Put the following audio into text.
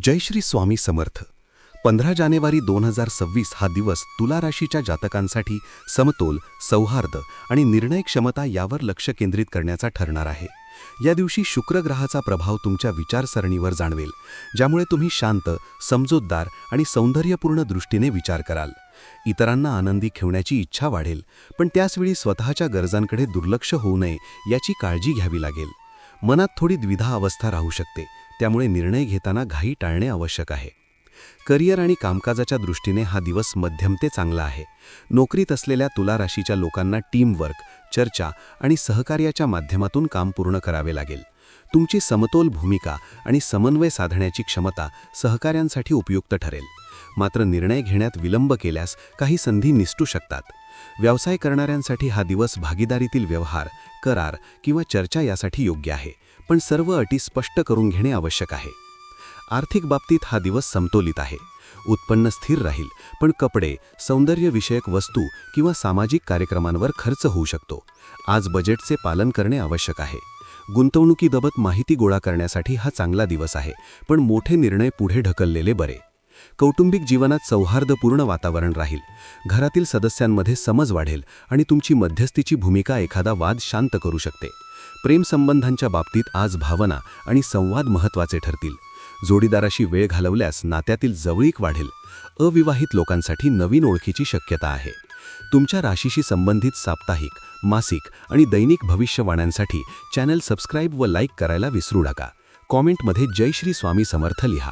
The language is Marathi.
जय श्री स्वामी समर्थ. 15 जानेवारी 2026 हा दिवस तुला राशीच्या जातकांसाठी समतोल, सौहार्द आणि निर्णय क्षमता यावर लक्ष केंद्रित करण्याचा ठरणार आहे. या दिवशी शुक्र ग्रहाचा प्रभाव तुमच्या विचारसरणीवर जाणवेल, ज्यामुळे तुम्ही शांत, समजूतदार आणि सौंदर्यपूर्ण दृष्टीने विचार कराल. इतरांना आनंदी ठेवण्याची इच्छा वाढेल, पण त्याचवेळी स्वतःच्या गरजांकडे दुर्लक्ष होऊ नये याची काळजी घ्यावी लागेल. मनात थोडी द्विधा अवस्था राहू शकते, त्यामुळे निर्णय घेताना घाई टाळणे आवश्यक आहे. करिअर आणि कामकाजाच्या दृष्टीने हा दिवस मध्यम ते चांगला आहे. नोकरीत असलेल्या तुला राशीच्या लोकांना टीमवर्क, चर्चा आणि सहकार्याच्या माध्यमातून काम पूर्ण करावे लागेल. तुमची समतोल भूमिका आणि समन्वय साधण्याची क्षमता सहकाऱ्यांसाठी उपयुक्त ठरेल. मात्र निर्णय घेण्यात विलंब केल्यास काही संधी निसटू शकतात. व्यवसाय करणाऱ्यांसाठी हा दिवस भागीदारीतील व्यवहार, करार किंवा चर्चा यासाठी योग्य आहे, पण सर्व अटी स्पष्ट करून घेणे आवश्यक आहे. आर्थिक बाबतीत हा दिवस समतोलित आहे. उत्पन्न स्थिर राहील, पण कपडे, सौंदर्यविषयक वस्तू किंवा सामाजिक कार्यक्रमांवर खर्च होऊ शकतो. आज बजेटचे पालन करणे आवश्यक आहे. गुंतवणुकीबाबत माहिती गोळा करण्यासाठी हा चांगला दिवस आहे, पण मोठे निर्णय पुढे ढकललेले बरे. कौटुंबिक जीवनात सौहार्दपूर्ण वातावरण राहील. घरातील सदस्यांमध्ये समज वाढेल आणि तुमची मध्यस्थीची भूमिका एखादा वाद शांत करू शकते. प्रेमसंबंधांच्या बाबतीत आज भावना आणि संवाद महत्त्वाचे ठरतील. जोडीदाराशी वेळ घालवल्यास नात्यातील जवळीक वाढेल. अविवाहित लोकांसाठी नवीन ओळखीची शक्यता आहे. तुमच्या राशीशी संबंधित साप्ताहिक, मासिक आणि दैनिक भविष्यवाण्यांसाठी चॅनल सबस्क्राईब व लाईक करायला विसरू नका. कॉमेंटमध्ये जय श्री स्वामी समर्थ लिहा.